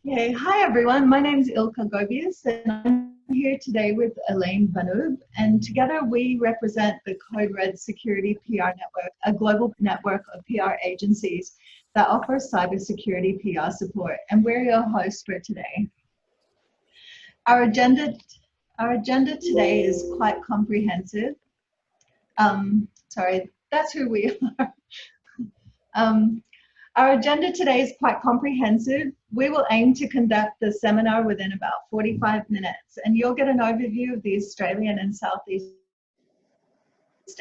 Yay. Hi, everyone. My name is Ilka Gobius, and I'm here today with Elaine Banoob. And together we represent the Code Red Security PR Network, a global network of PR agencies that offer cybersecurity PR support. And we're your hosts for today. Our agenda today is quite comprehensive. Sorry, that's who we are. Our agenda today is quite comprehensive. We will aim to conduct the seminar within about 45 minutes, and you'll get an overview of the Australian and Southeast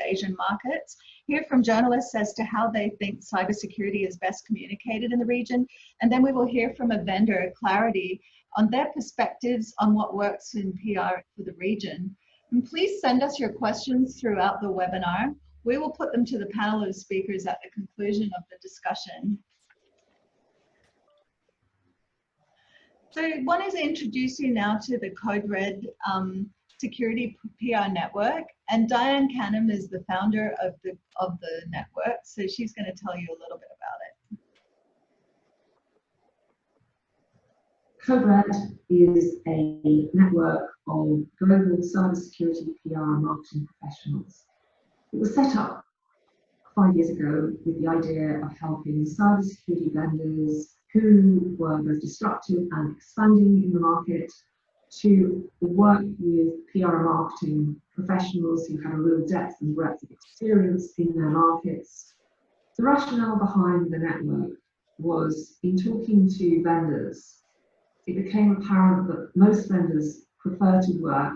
Asian markets, hear from journalists as to how they think cybersecurity is best communicated in the region, and then we will hear from a vendor, Claroty, on their perspectives on what works in PR for the region. And please send us your questions throughout the webinar. We will put them to the panel of speakers at the conclusion of the discussion. So I want to introduce you now to the Code Red Security PR Network, and Diane Canham is the founder of the network, so she's going to tell you a little bit about it. Code Red is a network of global cybersecurity PR and marketing professionals. It was set up 5 years ago with the idea of helping cybersecurity vendors who were both disruptive and expanding in the market to work with PR and marketing professionals who had a real depth and breadth of experience in their markets. The rationale behind the network was, in talking to vendors, it became apparent that most vendors prefer to work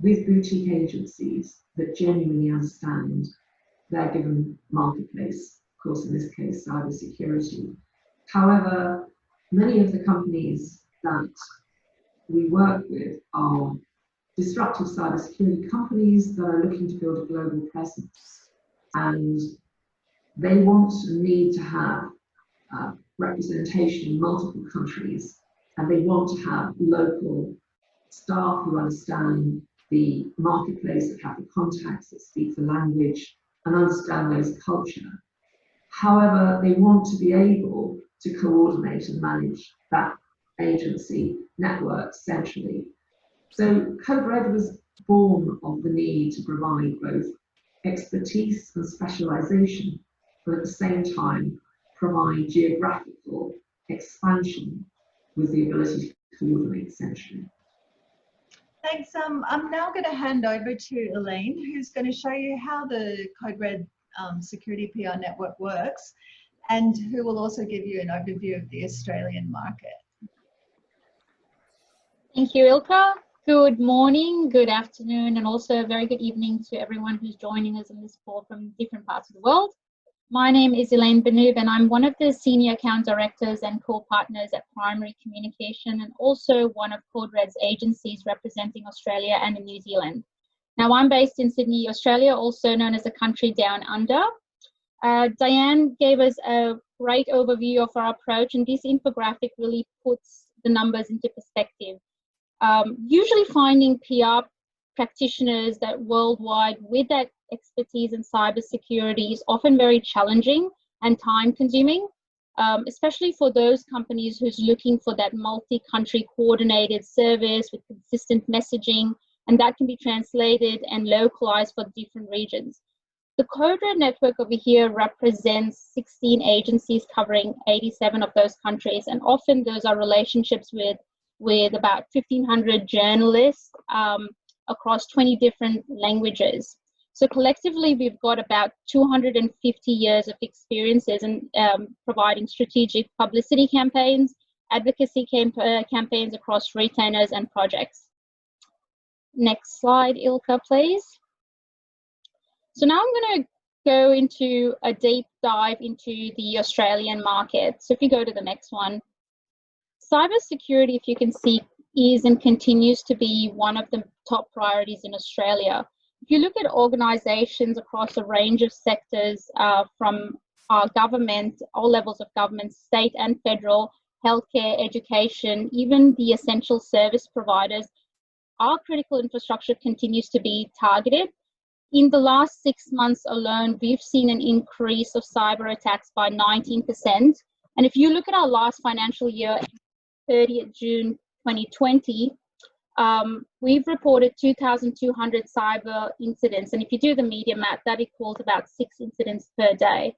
with boutique agencies that genuinely understand their given marketplace, of course in this case cybersecurity. However, many of the companies that we work with are disruptive cybersecurity companies that are looking to build a global presence, and they want and need to have representation in multiple countries, and they want to have local staff who understand the marketplace, that have the contacts, that speak the language and understand those culture. However, they want to be able to coordinate and manage that agency network centrally. So Code Red was born of the need to provide both expertise and specialization, but at the same time provide geographical expansion with the ability to coordinate centrally. Thanks. I'm now going to hand over to Elaine, who's going to show you how the Code Red Security PR Network works, and who will also give you an overview of the Australian market. Thank you, Ilka. Good morning, good afternoon, and also a very good evening to everyone who's joining us on this call from different parts of the world. My name is Elaine Banoob, and I'm one of the Senior Account Directors and Co-Partners at Primary Communication, and also one of Code Red's agencies representing Australia and New Zealand. Now, I'm based in Sydney, Australia, also known as a country down under. Diane gave us a great overview of our approach, and this infographic really puts the numbers into perspective. Usually finding PR practitioners that worldwide with that expertise in cybersecurity is often very challenging and time consuming, especially for those companies who's looking for that multi-country coordinated service with consistent messaging, and that can be translated and localized for different regions. The Code Red network over here represents 16 agencies covering 87 of those countries, and often those are relationships with about 1,500 journalists across 20 different languages. So collectively, we've got about 250 years of experiences in providing strategic publicity campaigns, advocacy campaigns across retainers and projects. Next slide, Ilka, please. So now I'm going to go into a deep dive into the Australian market. So if you go to the next one, cybersecurity, if you can see, is and continues to be one of the top priorities in Australia. If you look at organisations across a range of sectors, from our government, all levels of government, state and federal, healthcare, education, even the essential service providers, our critical infrastructure continues to be targeted. In the last 6 months alone, we've seen an increase of cyber attacks by 19%. And if you look at our last financial year 30th June 2020, we've reported 2,200 cyber incidents. And if you do the media math, that equals about 6 incidents per day.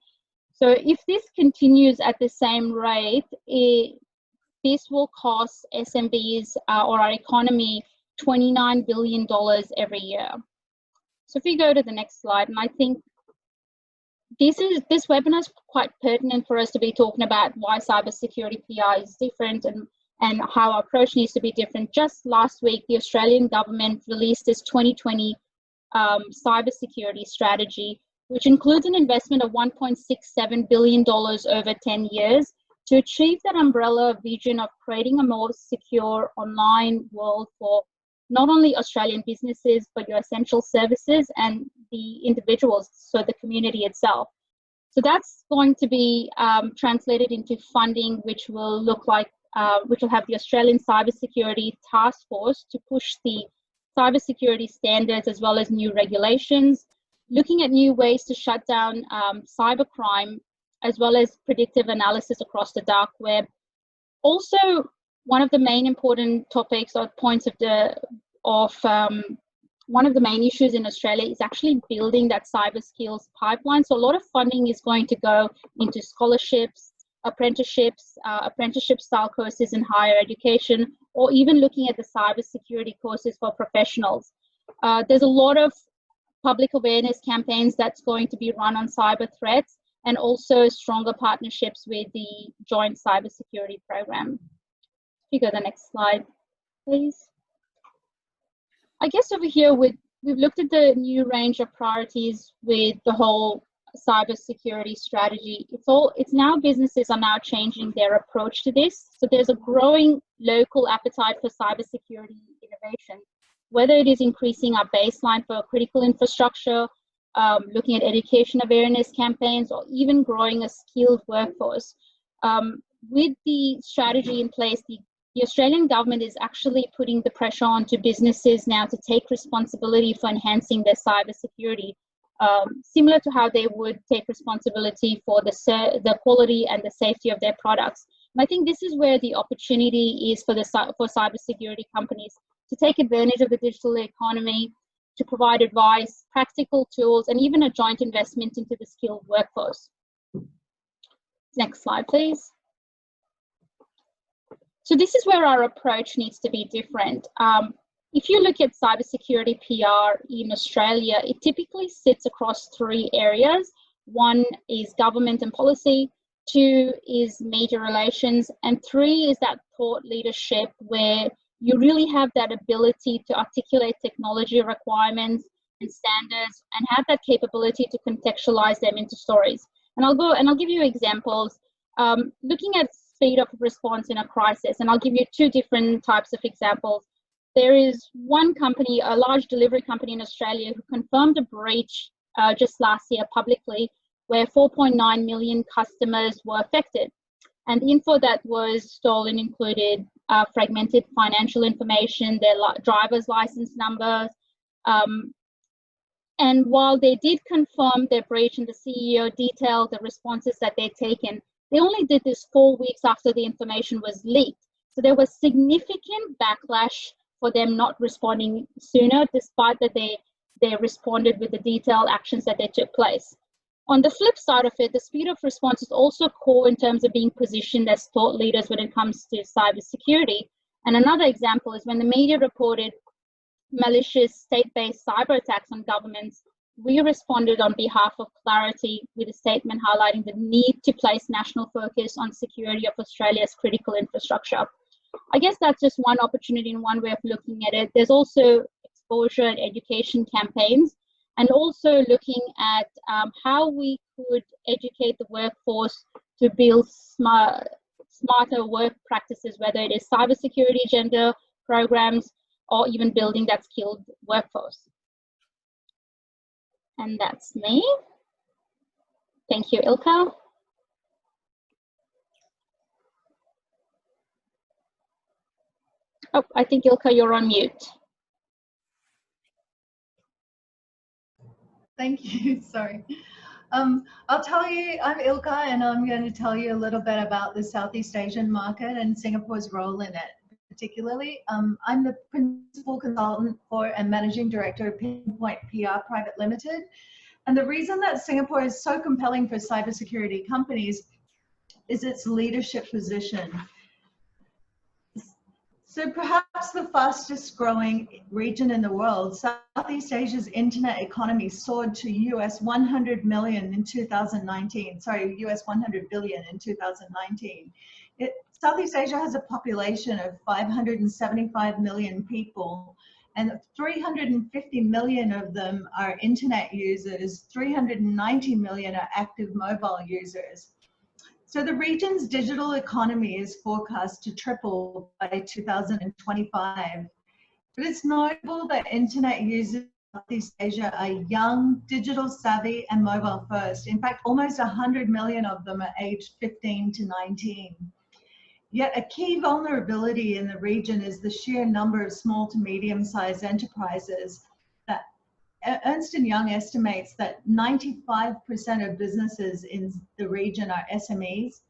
So if this continues at the same rate, this will cost SMBs or our economy $29 billion every year. So if we go to the next slide, and I think this webinar is quite pertinent for us to be talking about why cybersecurity PR is different and how our approach needs to be different. Just last week, the Australian government released its 2020 cybersecurity strategy, which includes an investment of $1.67 billion over 10 years to achieve that umbrella vision of creating a more secure online world for not only Australian businesses, but your essential services and the individuals, so the community itself. So that's going to be translated into funding, which will look like, which will have the Australian Cybersecurity Task Force to push the cybersecurity standards as well as new regulations, looking at new ways to shut down cybercrime, as well as predictive analysis across the dark web. Also, one of the main important topics or points one of the main issues in Australia is actually building that cyber skills pipeline. So a lot of funding is going to go into scholarships, apprenticeship style courses in higher education, or even looking at the cybersecurity courses for professionals. There's a lot of public awareness campaigns that's going to be run on cyber threats, and also stronger partnerships with the joint cybersecurity program. If you go to the next slide, please. I guess over here we've looked at the new range of priorities with the whole cybersecurity strategy. It's now businesses are now changing their approach to this. So there's a growing local appetite for cybersecurity innovation, whether it is increasing our baseline for critical infrastructure, looking at education awareness campaigns, or even growing a skilled workforce. With the strategy in place, the Australian government is actually putting the pressure onto businesses now to take responsibility for enhancing their cybersecurity, similar to how they would take responsibility for the quality and the safety of their products. And I think this is where the opportunity is for cybersecurity companies to take advantage of the digital economy, to provide advice, practical tools, and even a joint investment into the skilled workforce. Next slide, please. So this is where our approach needs to be different. If you look at cybersecurity PR in Australia, it typically sits across 3 areas. 1 is government and policy, 2 is media relations, and 3 is that thought leadership, where you really have that ability to articulate technology requirements and standards and have that capability to contextualize them into stories. And I'll give you examples. Looking at speed of response in a crisis, and I'll give you 2 different types of examples. There is one company, a large delivery company in Australia, who confirmed a breach just last year publicly, where 4.9 million customers were affected. And the info that was stolen included fragmented financial information, their driver's license numbers. And while they did confirm their breach and the CEO detailed the responses that they'd taken, they only did this 4 weeks after the information was leaked. So there was significant backlash for them not responding sooner, despite that they responded with the detailed actions that they took place. On the flip side of it, the speed of response is also core in terms of being positioned as thought leaders when it comes to cybersecurity. And another example is when the media reported malicious state-based cyber attacks on governments, we responded on behalf of Claroty with a statement highlighting the need to place national focus on security of Australia's critical infrastructure. I guess that's just one opportunity and one way of looking at it. There's also exposure and education campaigns, and also looking at how we could educate the workforce to build smarter work practices, whether it is cybersecurity agenda programs or even building that skilled workforce. And that's me. Thank you, Ilka. Oh, I think Ilka, you're on mute. Thank you, sorry. I'll tell you, I'm Ilka, and I'm going to tell you a little bit about the Southeast Asian market and Singapore's role in it. Particularly, I'm the principal consultant for and managing director of Pinpoint PR Private Limited. And the reason that Singapore is so compelling for cybersecurity companies is its leadership position. So perhaps the fastest growing region in the world, Southeast Asia's internet economy soared to US 100 million in 2019, sorry, US 100 billion in 2019. Southeast Asia has a population of 575 million people, and 350 million of them are internet users, 390 million are active mobile users. So the region's digital economy is forecast to triple by 2025. But it's notable that internet users in Southeast Asia are young, digital savvy, and mobile first. In fact, almost 100 million of them are aged 15 to 19. Yet a key vulnerability in the region is the sheer number of small to medium-sized enterprises. That Ernst & Young estimates that 95% of businesses in the region are SMEs,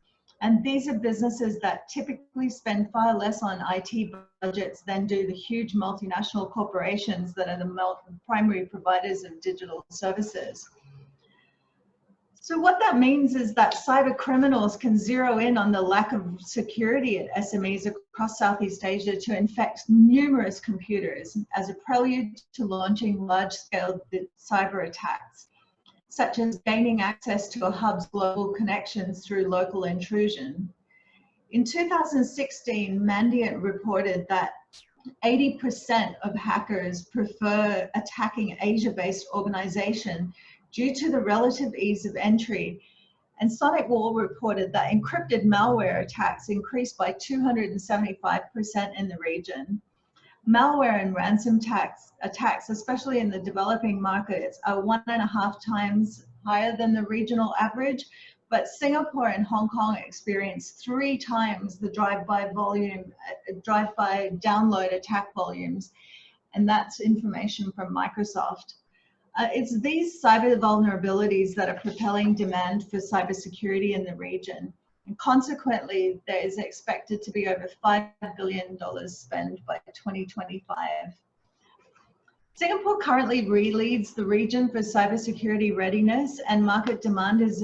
and these are businesses that typically spend far less on IT budgets than do the huge multinational corporations that are the primary providers of digital services. So what that means is that cyber criminals can zero in on the lack of security at SMEs across Southeast Asia to infect numerous computers as a prelude to launching large-scale cyber attacks, such as gaining access to a hub's global connections through local intrusion. In 2016, Mandiant reported that 80% of hackers prefer attacking Asia-based organizations due to the relative ease of entry. And Sonic Wall reported that encrypted malware attacks increased by 275% in the region. Malware and ransom attacks, especially in the developing markets, are 1.5 times higher than the regional average, but Singapore and Hong Kong experienced 3 times the drive-by download attack volumes, and that's information from Microsoft. It's these cyber vulnerabilities that are propelling demand for cybersecurity in the region. And consequently, there is expected to be over $5 billion spent by 2025. Singapore currently leads the region for cybersecurity readiness, and market demand is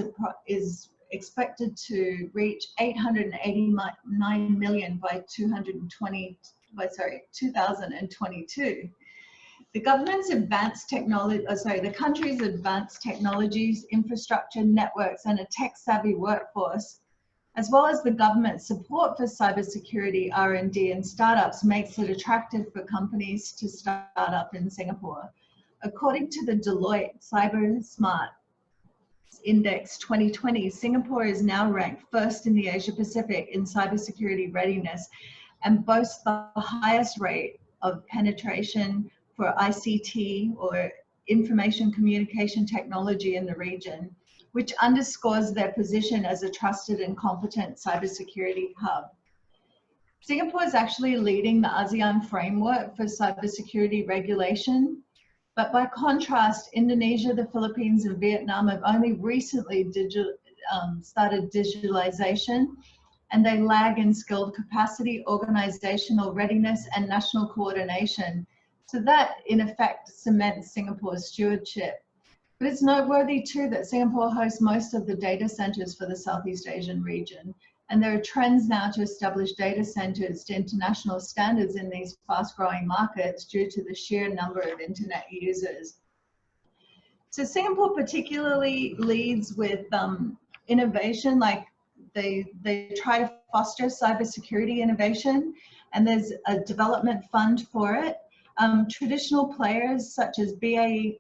expected to reach 889 million by 2022. The country's advanced technologies, infrastructure, networks, and a tech-savvy workforce, as well as the government's support for cybersecurity R&D and startups, makes it attractive for companies to start up in Singapore. According to the Deloitte Cyber Smart Index 2020, Singapore is now ranked first in the Asia Pacific in cybersecurity readiness and boasts the highest rate of penetration for ICT, or information communication technology, in the region, which underscores their position as a trusted and competent cybersecurity hub. Singapore is actually leading the ASEAN framework for cybersecurity regulation, but by contrast, Indonesia, the Philippines, and Vietnam have only recently started digitalization, and they lag in skilled capacity, organizational readiness, and national coordination. So that, in effect, cements Singapore's stewardship. But it's noteworthy, too, that Singapore hosts most of the data centers for the Southeast Asian region. And there are trends now to establish data centers to international standards in these fast-growing markets due to the sheer number of internet users. So Singapore particularly leads with innovation, like they try to foster cybersecurity innovation, and there's a development fund for it. Traditional players such as BAE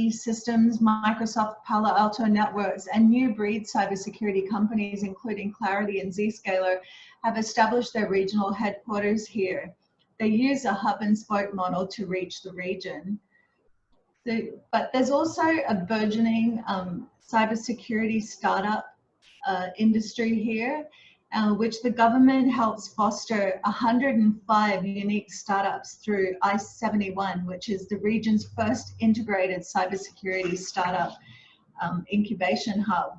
Systems, Microsoft, Palo Alto Networks, and new breed cybersecurity companies, including Claroty and Zscaler, have established their regional headquarters here. They use a hub and spoke model to reach the region. But there's also a burgeoning cybersecurity startup industry here, which the government helps foster 105 unique startups through ICE 71, which is the region's first integrated cybersecurity startup incubation hub.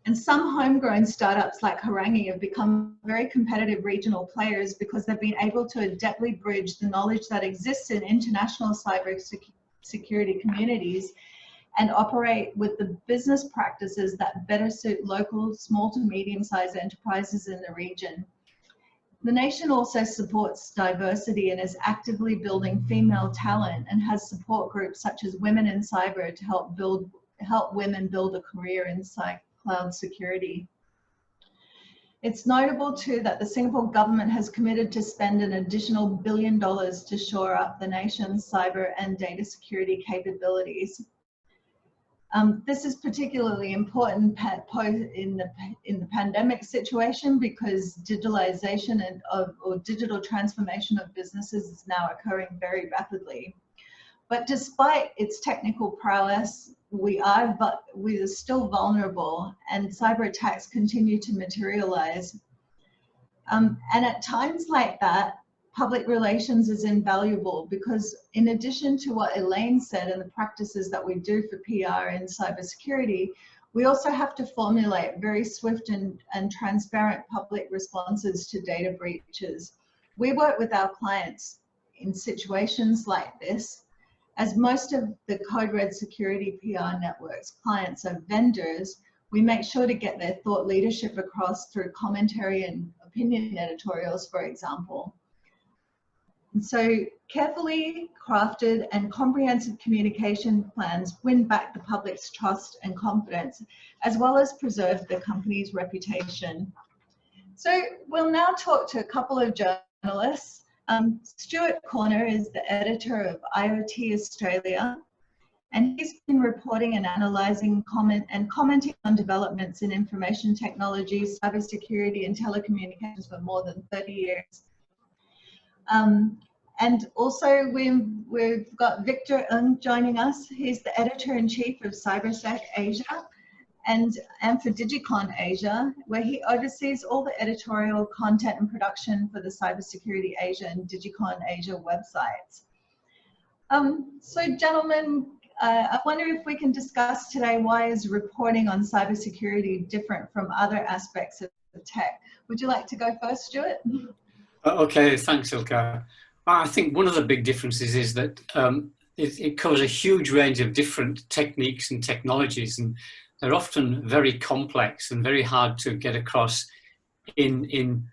And some homegrown startups like Harangi have become very competitive regional players because they've been able to adeptly bridge the knowledge that exists in international cyber security communities and operate with the business practices that better suit local small to medium-sized enterprises in the region. The nation also supports diversity and is actively building female talent and has support groups such as Women in Cyber to help women build a career in cloud security. It's notable too that the Singapore government has committed to spend an additional $1 billion to shore up the nation's cyber and data security capabilities. This is particularly important in the pandemic situation because digitalization or digital transformation of businesses is now occurring very rapidly. But despite its technical prowess, we are still vulnerable and cyber attacks continue to materialize. And at times like that, public relations is invaluable because in addition to what Elaine said and the practices that we do for PR in cybersecurity, we also have to formulate very swift and transparent public responses to data breaches. We work with our clients in situations like this, as most of the Code Red Security PR Network's clients are vendors. We make sure to get their thought leadership across through commentary and opinion editorials, for example. And so carefully crafted and comprehensive communication plans win back the public's trust and confidence, as well as preserve the company's reputation. So we'll now talk to a couple of journalists. Stuart Corner is the editor of IoT Australia, and he's been reporting and analysing and commenting on developments in information technology, cybersecurity and telecommunications for more than 30 years. And also we've got Victor Ng joining us. He's the editor-in-chief of CyberSec Asia and for Digicon Asia, where he oversees all the editorial content and production for the Cybersecurity Asia and Digicon Asia websites. So gentlemen, I wonder if we can discuss today why is reporting on cybersecurity different from other aspects of tech? Would you like to go first, Stuart? Okay, thanks, Ilka. I think one of the big differences is that it covers a huge range of different techniques and technologies, and they're often very complex and very hard to get across in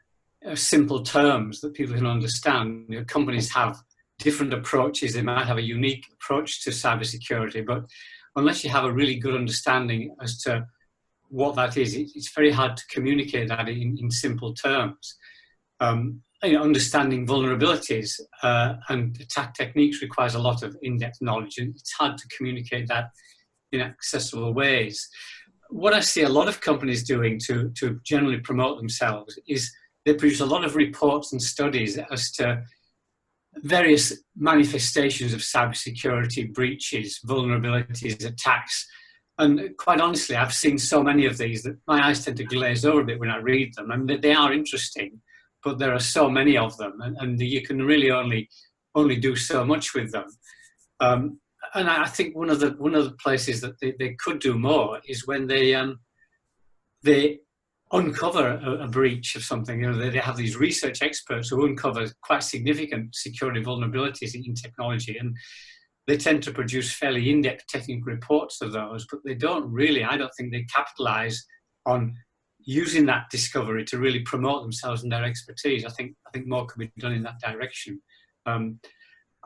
simple terms that people can understand. You know, companies have different approaches. They might have a unique approach to cybersecurity, but unless you have a really good understanding as to what that is, it's very hard to communicate that in simple terms. Understanding vulnerabilities and attack techniques requires a lot of in-depth knowledge, and it's hard to communicate that in accessible ways. What I see a lot of companies doing to generally promote themselves is they produce a lot of reports and studies as to various manifestations of cybersecurity breaches, vulnerabilities, attacks. And quite honestly, I've seen so many of these that my eyes tend to glaze over a bit when I read them. I mean, they are interesting, but there are so many of them, and you can really only do so much with them. And I think one of the places that they could do more is when they uncover a breach of something. You know, they have these research experts who uncover quite significant security vulnerabilities in technology, and they tend to produce fairly in-depth technical reports of those, but they don't really, I don't think they capitalize on using that discovery to really promote themselves and their expertise. I think more could be done in that direction.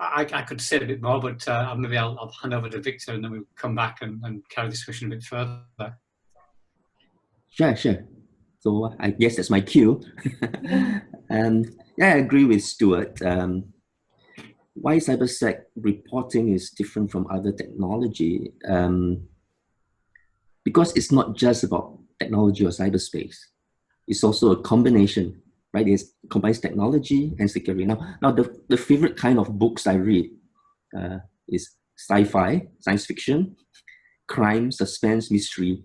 I could say a bit more, but maybe I'll hand over to Victor and then we'll come back and carry the discussion a bit further. Sure. So I guess that's my cue. Yeah, I agree with Stuart. Why cybersec reporting is different from other technology? Because it's not just about technology or cyberspace. It's also a combination, right? It combines technology and security. Now the favorite kind of books I read is sci-fi, science fiction, crime, suspense, mystery.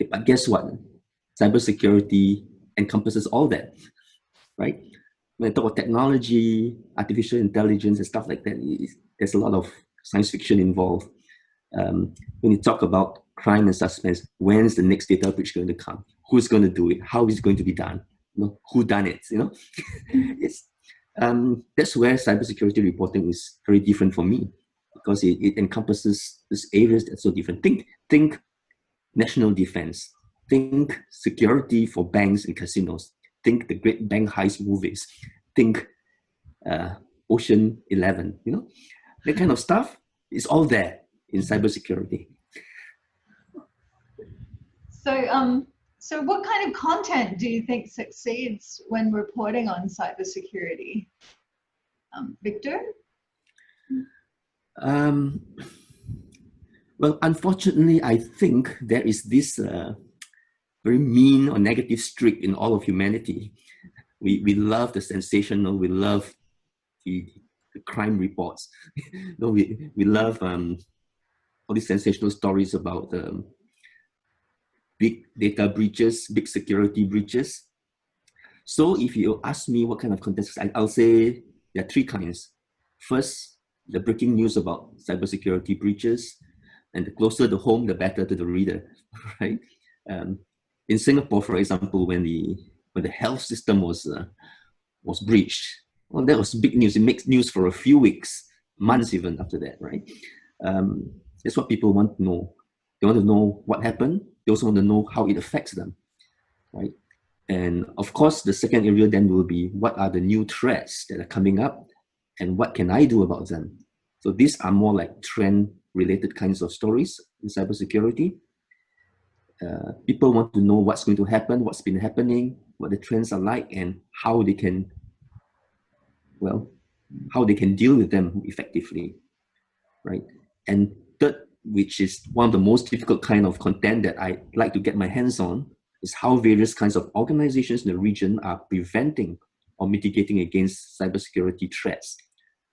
Okay, but guess what? Cybersecurity encompasses all that, right? When I talk about technology, artificial intelligence and stuff like that, there's a lot of science fiction involved. When you talk about crime and suspense, when's the next data breach going to come? Who's going to do it? How is it going to be done? Who done it? It's, that's where cybersecurity reporting is very different for me, because it encompasses these areas that's so different. Think national defense. Think security for banks and casinos. Think the great bank heist movies. Think Ocean 11. That kind of stuff is all there in cybersecurity. So what kind of content do you think succeeds when reporting on cybersecurity? Victor? Well, unfortunately, I think there is this very mean or negative streak in all of humanity. We love the sensational, we love the crime reports. We love all these sensational stories about big data breaches, big security breaches. So if you ask me what kind of content, I'll say there are three kinds. First, the breaking news about cybersecurity breaches, and the closer to home, the better to the reader, right? In Singapore, for example, when the health system was breached, well, that was big news. It makes news for a few weeks, months even after that, right? That's what people want to know. They want to know what happened. They also want to know how it affects them, right? And of course, the second area then will be, what are the new threats that are coming up, and what can I do about them? So these are more like trend-related kinds of stories in cybersecurity. People want to know what's going to happen, what's been happening, what the trends are like, and how they can deal with them effectively, right? And third, which is one of the most difficult kind of content that I like to get my hands on, is how various kinds of organizations in the region are preventing or mitigating against cybersecurity threats,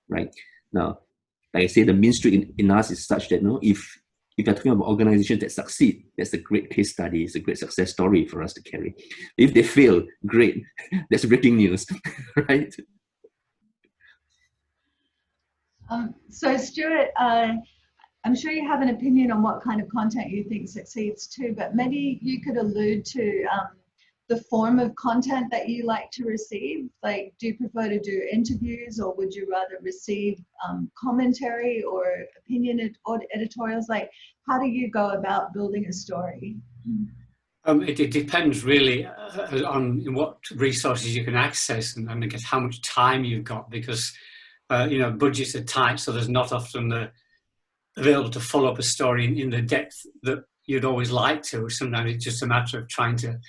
right? Now, like I say, the mean streak in us is such that, if you're talking about organizations that succeed, that's a great case study, it's a great success story for us to carry. If they fail, great, that's breaking news, right? So Stuart, I'm sure you have an opinion on what kind of content you think succeeds too, but maybe you could allude to the form of content that you like to receive. Like, do you prefer to do interviews, or would you rather receive commentary or opinion editorials? Like, how do you go about building a story? It depends really on what resources you can access, and I guess how much time you've got, because budgets are tight, so there's not often available to follow up a story in the depth that you'd always like to. Sometimes it's just a matter of trying to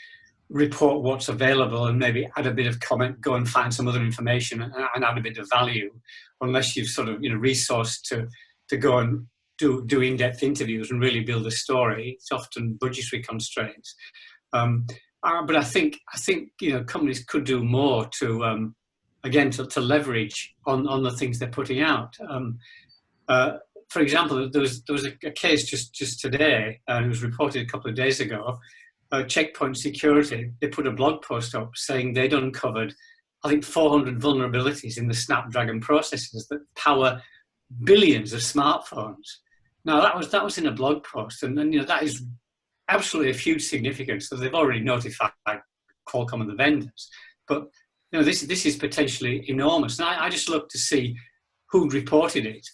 report what's available and maybe add a bit of comment, go and find some other information and add a bit of value, unless you've sort of resourced to go and do in-depth interviews and really build a story. It's often budgetary constraints. But I think companies could do more to again to leverage on the things they're putting out. For example, there was a case just today, and it was reported a couple of days ago. Checkpoint Security, they put a blog post up saying they'd uncovered, I think, 400 vulnerabilities in the Snapdragon processors that power billions of smartphones. Now that was in a blog post, and that is absolutely of huge significance. So they've already notified Qualcomm and the vendors, but this is potentially enormous. And I just looked to see who'd reported it,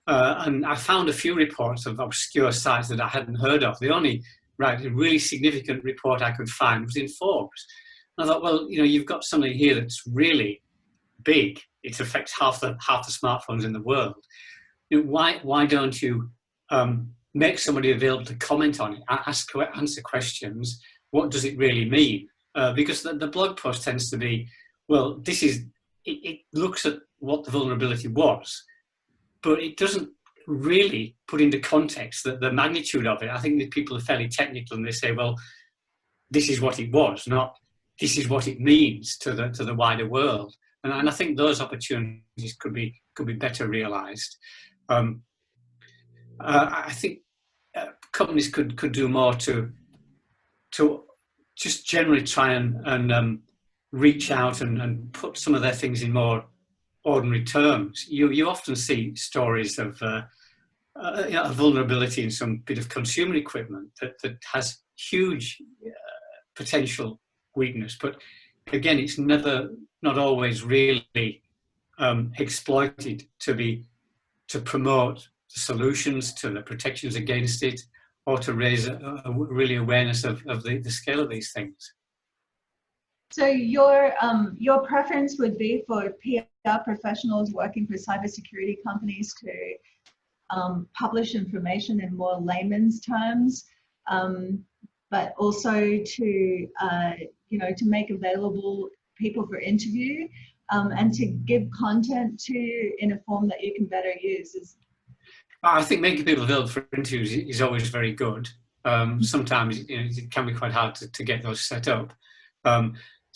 and I found a few reports of obscure sites that I hadn't heard of. The only a really significant report I could find was in Forbes. And I thought, well, you've got something here that's really big. It affects half the smartphones in the world. Why don't you make somebody available to comment on it, answer questions? What does it really mean? Because the blog post tends to be, well, it looks at what the vulnerability was, but it doesn't really put into context the magnitude of it. I think that people are fairly technical, and they say, well, this is what it was, not this is what it means to the wider world. And I think those opportunities could be better realised. I think companies could do more to just generally try and reach out and put some of their things in more ordinary terms. You often see stories of a vulnerability in some bit of consumer equipment that has huge potential weakness. But again, it's not always really exploited to promote the solutions, to the protections against it, or to raise a really awareness of the scale of these things. So your preference would be for PR professionals working for cybersecurity companies to publish information in more layman's terms, but also to to make available people for interview, and to give content in a form that you can better use. I think making people available for interviews is always very good. Sometimes it can be quite hard to get those set up.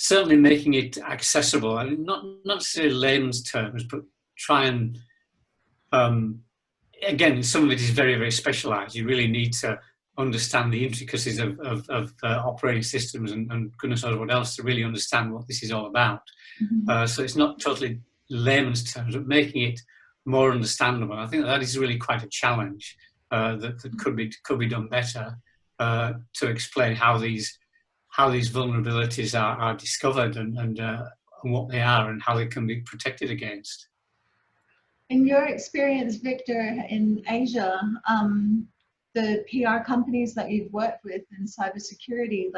Certainly making it accessible, and not necessarily layman's terms, but try and, again, some of it is very, very specialised. You really need to understand the intricacies of operating systems and goodness knows what else to really understand what this is all about. Mm-hmm. So it's not totally layman's terms, but making it more understandable. I think that is really quite a challenge that could be done better to explain how these vulnerabilities are discovered and what they are and how they can be protected against. In your experience, Victor, in Asia, the PR companies that you've worked with in cybersecurity,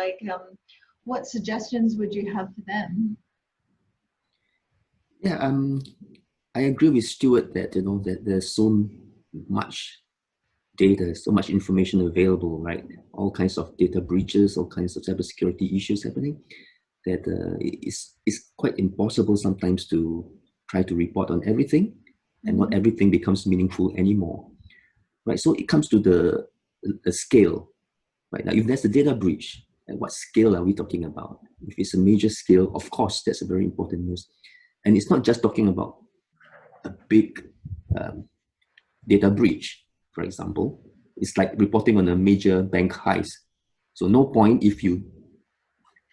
what suggestions would you have for them? Yeah, I agree with Stuart that that there's so much data, so much information available, right? All kinds of data breaches, all kinds of cybersecurity issues happening, that it's quite impossible sometimes to try to report on everything, and not everything becomes meaningful anymore, right? So it comes to the scale, right? Now, if there's a data breach, what scale are we talking about? If it's a major scale, of course, that's a very important news. And it's not just talking about a big data breach. For example, it's like reporting on a major bank heist. So no point if you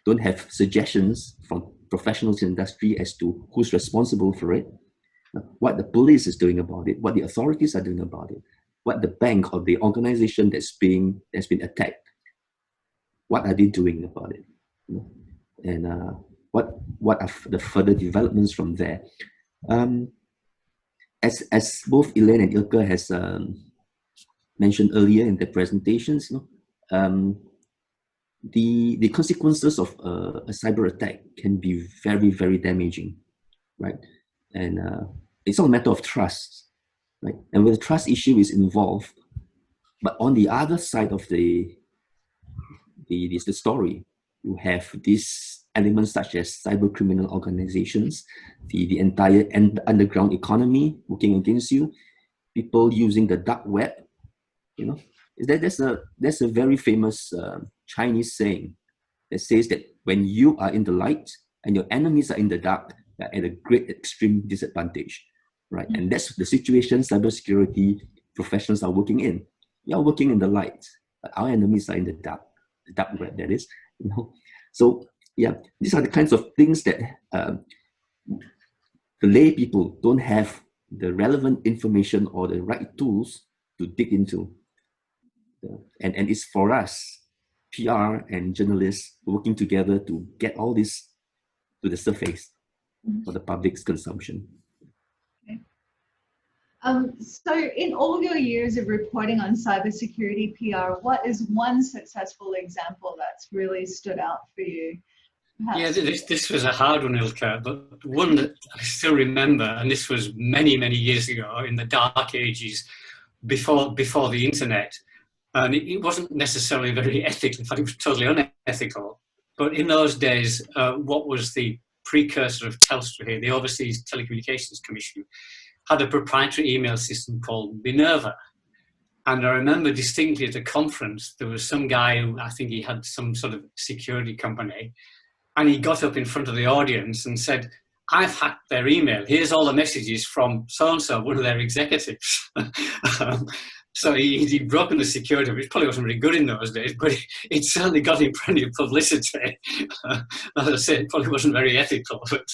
don't have suggestions from professionals in the industry as to who's responsible for it, what the police is doing about it, what the authorities are doing about it, what the bank or the organization that's been attacked, what are they doing about it, and what are the further developments from there. As both Elaine and Ilka has mentioned earlier in their presentations, the consequences of a cyber attack can be very, very damaging, right? And it's all a matter of trust, right? And when the trust issue is involved, but on the other side of the story, you have these elements such as cyber criminal organizations, the entire underground economy working against you, people using the dark web. There's a very famous Chinese saying that says that when you are in the light and your enemies are in the dark, they're at a great extreme disadvantage, right? And that's the situation cybersecurity professionals are working in. You're working in the light, but our enemies are in the dark web, that is. So yeah, these are the kinds of things that the lay people don't have the relevant information or the right tools to dig into. And it's for us, PR and journalists, working together to get all this to the surface for the public's consumption. Okay. So in all your years of reporting on cybersecurity PR, what is one successful example that's really stood out for you? Perhaps? Yeah, this was a hard one, Ilka, but one that I still remember, and this was many, many years ago in the dark ages before the internet. And it wasn't necessarily very ethical. In fact, it was totally unethical. But in those days, what was the precursor of Telstra here, the Overseas Telecommunications Commission, had a proprietary email system called Minerva. And I remember distinctly at a conference, there was some guy who, I think he had some sort of security company, and he got up in front of the audience and said, "I've hacked their email. Here's all the messages from so-and-so, one of their executives." So he'd broken the security, which probably wasn't very good in those days, but it certainly got him plenty of publicity. As I said, it probably wasn't very ethical, but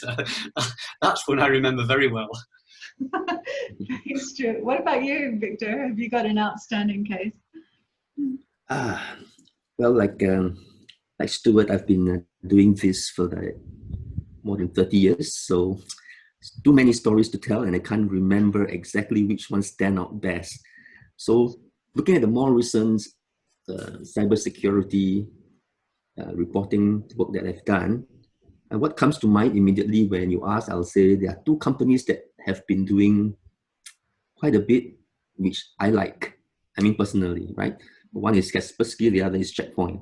that's one I remember very well. Thanks, Stuart. What about you, Victor? Have you got an outstanding case? Well, like Stuart, I've been doing this for more than 30 years, so too many stories to tell, and I can't remember exactly which ones stand out best. So, looking at the more recent cybersecurity reporting work that I've done, and what comes to mind immediately when you ask, I'll say there are two companies that have been doing quite a bit, which I like. I mean, personally, right? One is Kaspersky, the other is Checkpoint.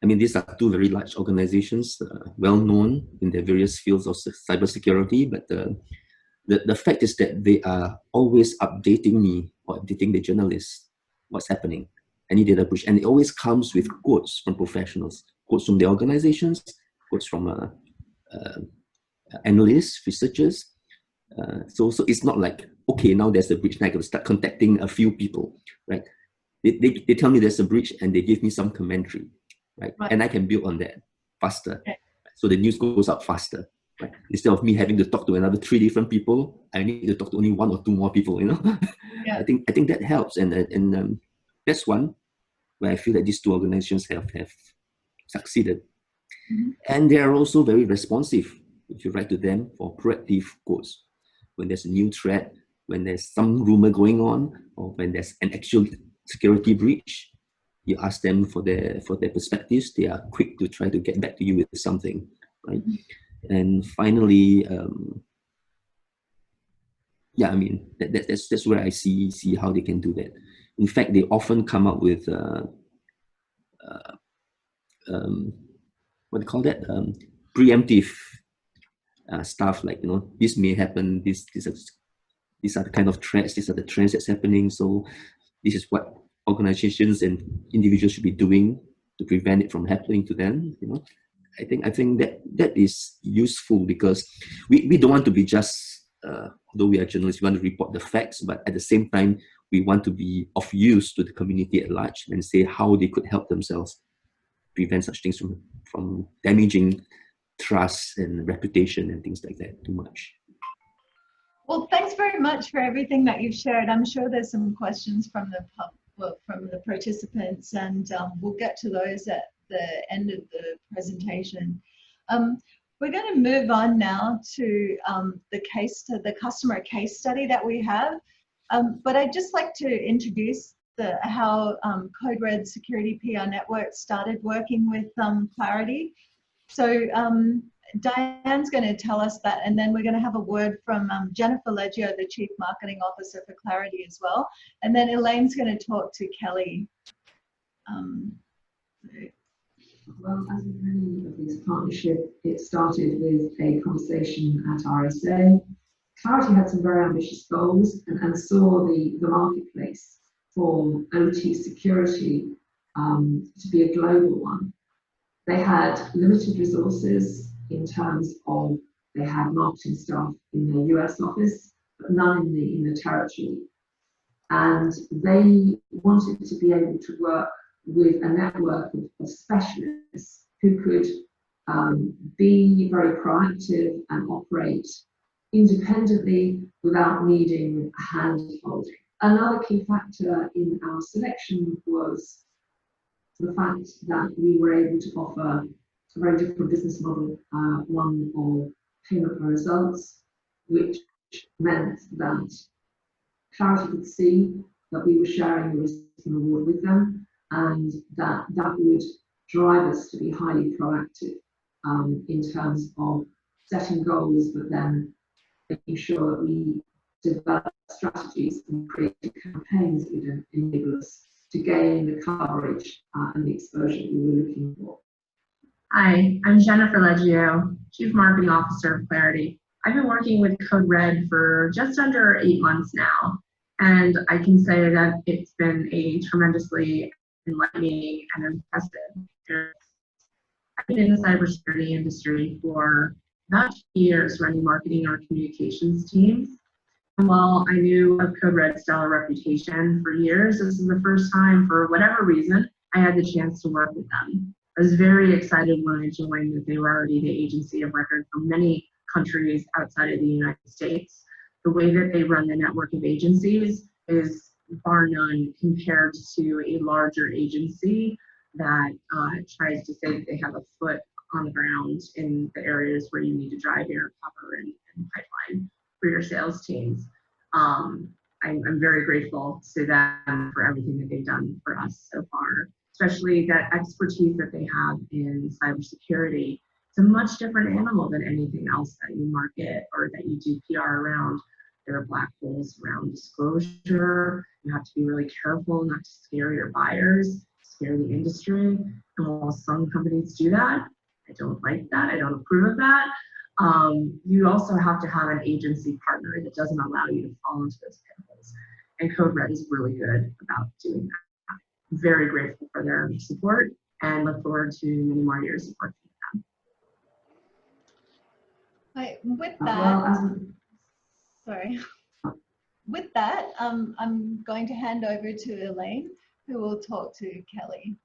I mean, these are two very large organizations, well known in their various fields of cybersecurity, but the fact is that they are always updating me or updating the journalists what's happening, any data breach, and it always comes with quotes from professionals, quotes from the organizations, quotes from analysts, researchers. So it's not like, okay, now there's a breach, now I can start contacting a few people, right? They tell me there's a breach and they give me some commentary, right? And I can build on that faster. Okay. So the news goes out faster, right? Instead of me having to talk to another 3 different people, I need to talk to only 1 or 2 more people, you know? Yeah. I think that helps. And that's one where I feel that these two organizations have succeeded. Mm-hmm. And they are also very responsive if you write to them for proactive quotes. When there's a new threat, when there's some rumor going on, or when there's an actual security breach, you ask them for their perspectives. They are quick to try to get back to you with something, right? And finally, yeah, I mean that's where I see how they can do that. In fact, they often come up with what do you call that? Preemptive stuff, like, you know, this may happen. These are the kind of threats. These are the trends that's happening. So this is what organizations and individuals should be doing to prevent it from happening to them. You know, I think that is useful, because we don't want to be just, although we are journalists, we want to report the facts, but at the same time, we want to be of use to the community at large and say how they could help themselves prevent such things from damaging trust and reputation and things like that too much. Well, thanks very much for everything that you've shared. I'm sure there's some questions from the participants, and we'll get to those at the end of the presentation. We're going to move on now to the customer case study that we have. But I'd just like to introduce how Code Red Security PR Network started working with Claroty. So Diane's going to tell us that, and then we're going to have a word from Jennifer Leggio, the Chief Marketing Officer for Claroty as well. And then Elaine's going to talk to Kelly. Well, as with many of this partnership, it started with a conversation at RSA. Claroty had some very ambitious goals and saw the marketplace for OT security to be a global one. They had limited resources in terms of, they had marketing staff in their US office, but none in the territory. And they wanted to be able to work with a network of specialists who could be very proactive and operate independently without needing hand-holding. Another key factor in our selection was the fact that we were able to offer a very different business model, one of payment for results, which meant that Claroty could see that we were sharing the risk and reward with them, and that would drive us to be highly proactive in terms of setting goals, but then making sure that we develop strategies and create campaigns that would enable us to gain the coverage and the exposure that we were looking for. Hi, I'm Jennifer Leggio, Chief Marketing Officer of Claroty. I've been working with Code Red for just under 8 months now, and I can say that it's been a tremendously enlightening and impressive experience. I've been in the cybersecurity industry for about 2 years running marketing or communications teams. And while I knew of Code Red's stellar reputation for years, this is the first time, for whatever reason, I had the chance to work with them. I was very excited when I joined that they were already the agency of record for many countries outside of the United States. the way that they run the network of agencies is bar none compared to a larger agency that tries to say that they have a foot on the ground in the areas where you need to drive air cover and pipeline for your sales teams. I'm very grateful to them for everything that they've done for us so far, especially that expertise that they have in cybersecurity. It's a much different animal than anything else that you market or that you do PR around. There are black holes around disclosure. You have to be really careful not to scare your buyers, scare the industry. And while some companies do that, I don't like that. I don't approve of that. You also have to have an agency partner that doesn't allow you to fall into those pitfalls. And Code Red is really good about doing that. I'm very grateful for their support and look forward to many more years of working with them. Right, with that, sorry. With that, I'm going to hand over to Elaine, who will talk to Kelly.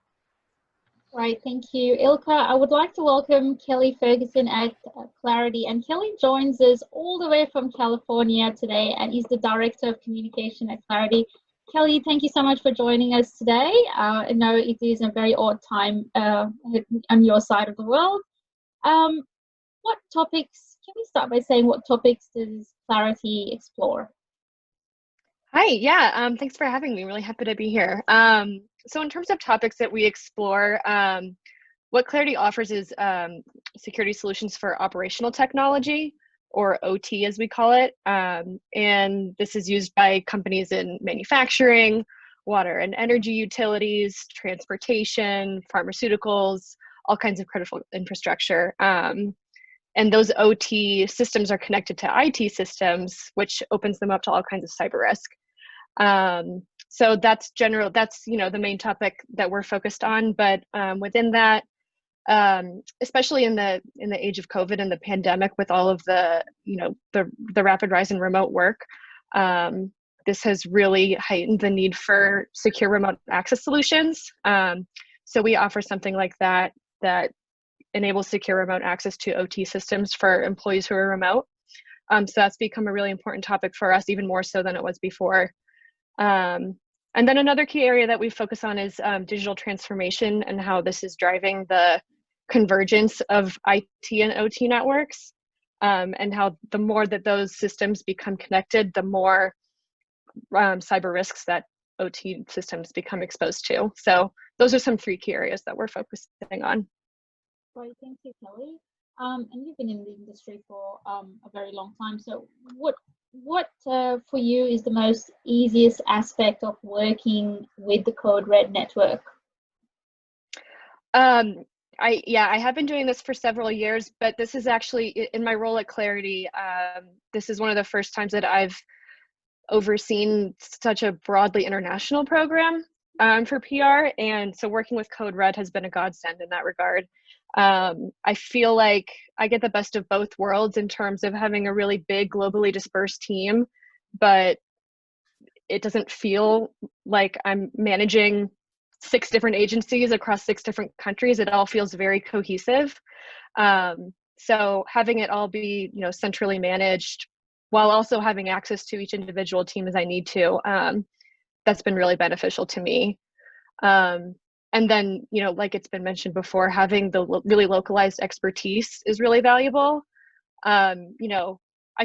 Right, thank you, Ilka. I would like to welcome Kelly Ferguson at Claroty, and Kelly joins us all the way from California today and is the Director of Communication at Claroty. Kelly, thank you so much for joining us today. I know it is a very odd time on your side of the world. What topics, can we start by saying what topics does Claroty explore? Hi, yeah, thanks for having me. Really happy to be here. So in terms of topics that we explore, what Claroty offers is security solutions for operational technology, or OT as we call it. And this is used by companies in manufacturing, water and energy utilities, transportation, pharmaceuticals, all kinds of critical infrastructure. And those OT systems are connected to IT systems, which opens them up to all kinds of cyber risk. So that's the main topic that we're focused on. But within that, especially in the age of COVID and the pandemic, with all of the rapid rise in remote work, this has really heightened the need for secure remote access solutions. So we offer something like that enables secure remote access to OT systems for employees who are remote. So that's become a really important topic for us, even more so than it was before. And then another key area that we focus on is digital transformation and how this is driving the convergence of IT and OT networks, and how the more that those systems become connected, the more cyber risks that OT systems become exposed to. So those are some 3 key areas that we're focusing on. Great, thank you, Kelly. And you've been in the industry for a very long time. So what for you is the most easiest aspect of working with the Code Red network? I have been doing this for several years, but this is actually in my role at Claroty. This is one of the first times that I've overseen such a broadly international program for PR, and so working with Code Red has been a godsend in that regard. I feel like I get the best of both worlds in terms of having a really big, globally dispersed team, but it doesn't feel like I'm managing 6 different agencies across 6 different countries. It all feels very cohesive. So having it all be, centrally managed while also having access to each individual team as I need to, that's been really beneficial to me. And then, like it's been mentioned before, having the really localized expertise is really valuable. I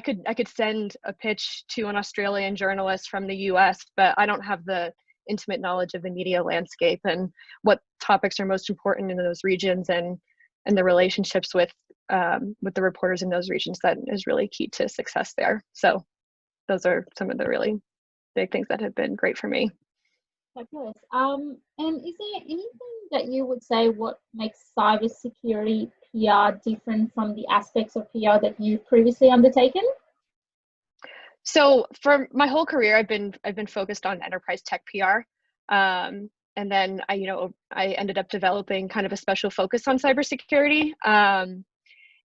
could send a pitch to an Australian journalist from the US, but I don't have the intimate knowledge of the media landscape and what topics are most important in those regions, and the relationships with the reporters in those regions that is really key to success there. So those are some of the really big things that have been great for me. Fabulous. And is there anything that you would say what makes cybersecurity PR different from the aspects of PR that you've previously undertaken? So for my whole career, I've been focused on enterprise tech PR, and then I ended up developing kind of a special focus on cybersecurity.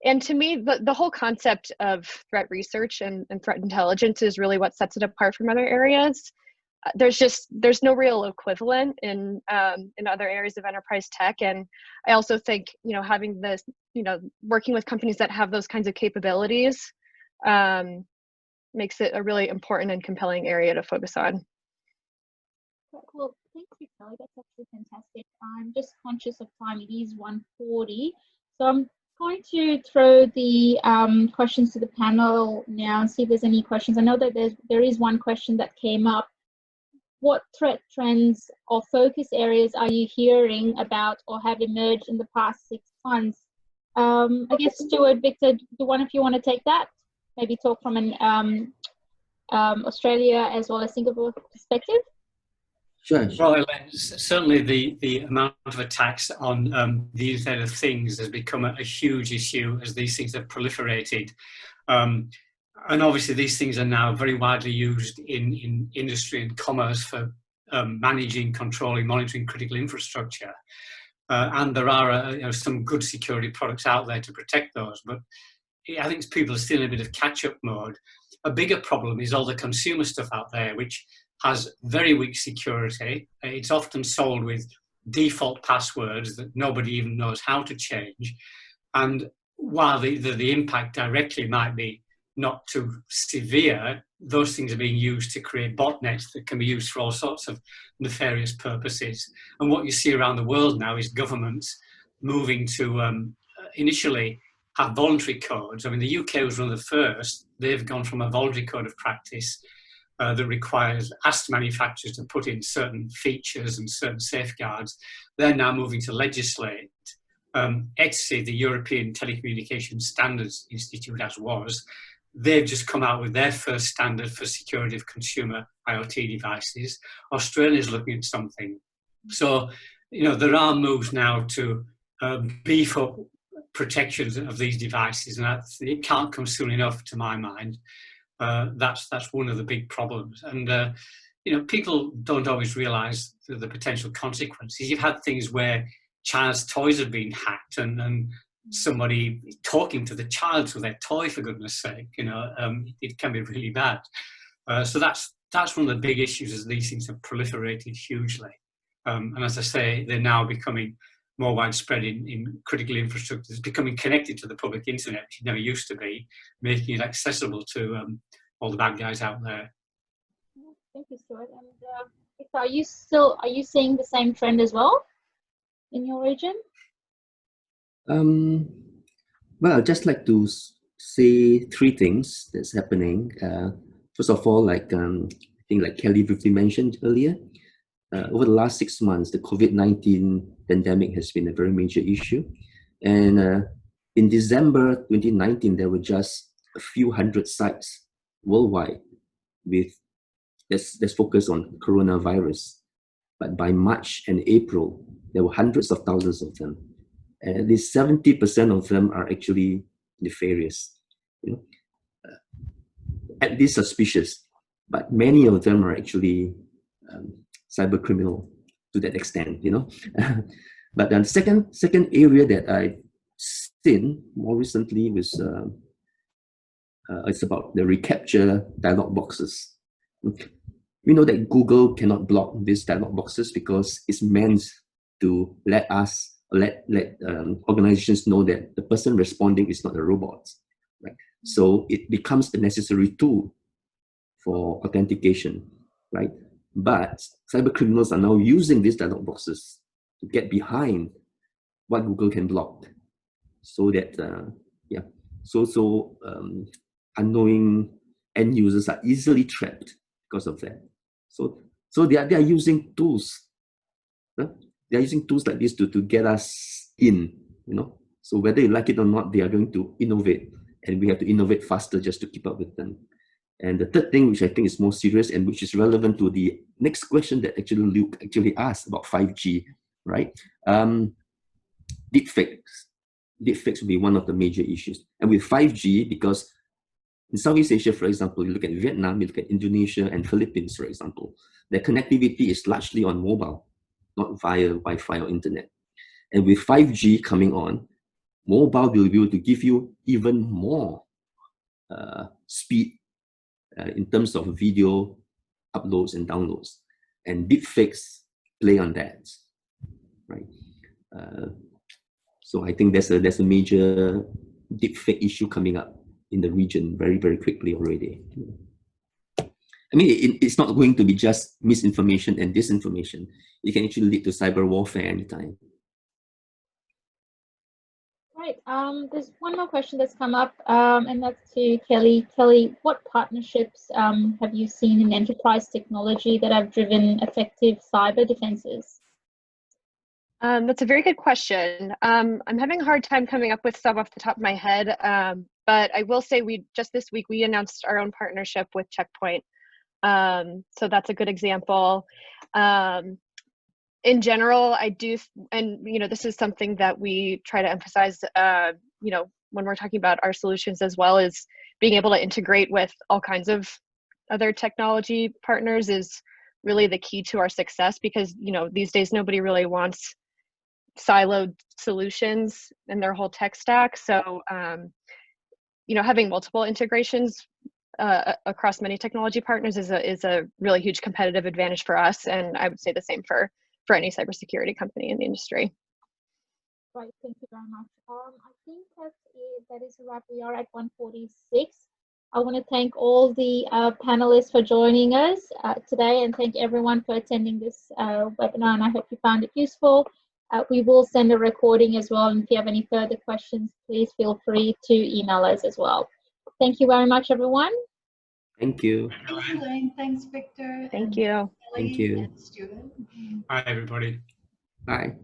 And to me, the whole concept of threat research and threat intelligence is really what sets it apart from other areas. There's no real equivalent in other areas of enterprise tech. And I also think, having this, working with companies that have those kinds of capabilities, makes it a really important and compelling area to focus on. Well, thank you, Kelly. That's actually fantastic. I'm just conscious of time. It is 1:40. So I'm going to throw the questions to the panel now and see if there's any questions. I know that there is one question that came up. What threat trends or focus areas are you hearing about or have emerged in the past 6 months? I guess, Stuart, Victor, do one of you want to take that? Maybe talk from an Australia as well as Singapore perspective? Sure. Well, certainly the amount of attacks on the Internet of Things has become a huge issue as these things have proliferated. And obviously these things are now very widely used in industry and commerce for managing, controlling, monitoring critical infrastructure. And there are some good security products out there to protect those, but I think people are still in a bit of catch-up mode. A bigger problem is all the consumer stuff out there, which has very weak security. It's often sold with default passwords that nobody even knows how to change. And while the impact directly might be not too severe, those things are being used to create botnets that can be used for all sorts of nefarious purposes. And what you see around the world now is governments moving to initially have voluntary codes. I mean, the UK was one of the first. They've gone from a voluntary code of practice that asks manufacturers to put in certain features and certain safeguards. They're now moving to legislate. ETSI, the European Telecommunications Standards Institute, as was, they've just come out with their first standard for security of consumer IoT devices. Australia's looking at something. So, there are moves now to beef up protections of these devices, and it can't come soon enough, to my mind. That's one of the big problems. And, people don't always realise the potential consequences. You've had things where child's toys have been hacked and somebody talking to the child through their toy, for goodness sake, it can be really bad. So that's one of the big issues, as these things have proliferated hugely. And as I say, they're now becoming more widespread in critical infrastructure. It's becoming connected to the public internet, which it never used to be, making it accessible to all the bad guys out there. Thank you, Stuart. And are you seeing the same trend as well in your region? Well, I'd just like to say 3 things that's happening. First of all, I think like Kelly briefly mentioned earlier, over the last 6 months, the COVID-19 pandemic has been a very major issue. And in December 2019, there were just a few hundred sites worldwide that's focused on coronavirus. But by March and April, there were hundreds of thousands of them. And at least 70% of them are actually nefarious, at least suspicious. But many of them are actually cyber criminal to that extent, But then second area that I've seen more recently was it's about the reCAPTCHA dialog boxes. We know that Google cannot block these dialog boxes because it's meant to let organizations know that the person responding is not a robot, right? So it becomes a necessary tool for authentication, right? But cyber criminals are now using these dialog boxes to get behind what Google can block, so that unknowing end users are easily trapped because of that. So they are using tools. They are using tools like this to get us in, So whether you like it or not, they are going to innovate, and we have to innovate faster just to keep up with them. And the third thing, which I think is more serious and which is relevant to the next question that actually Luke asked about 5G, right? Deepfakes. Deepfakes will be one of the major issues. And with 5G, because in Southeast Asia, for example, you look at Vietnam, you look at Indonesia and Philippines, for example, their connectivity is largely on mobile, not via Wi-Fi or internet. And with 5G coming on, mobile will be able to give you even more speed in terms of video uploads and downloads. And deepfakes play on that, right? So I think there's a major deepfake issue coming up in the region very, very quickly already. I mean, it's not going to be just misinformation and disinformation. It can actually lead to cyber warfare anytime. Right. There's one more question that's come up, and that's to Kelly. Kelly, what partnerships have you seen in enterprise technology that have driven effective cyber defenses? That's a very good question. I'm having a hard time coming up with some off the top of my head, but I will say just this week we announced our own partnership with Checkpoint. So that's a good example. In general, I do, and this is something that we try to emphasize, when we're talking about our solutions as well, is being able to integrate with all kinds of other technology partners is really the key to our success, because these days nobody really wants siloed solutions in their whole tech stack. So having multiple integrations across many technology partners is a really huge competitive advantage for us, and I would say the same for any cybersecurity company in the industry. Right, thank you very much. I think that is a wrap. We are at 1:46. I want to thank all the panelists for joining us today, and thank everyone for attending this webinar, and I hope you found it useful. We will send a recording as well, and if you have any further questions, please feel free to email us as well. Thank you very much, everyone. Thank you. Thanks, Elaine. Thanks, Victor. Thank you. Thank you. And Stuart. Bye, everybody. Bye.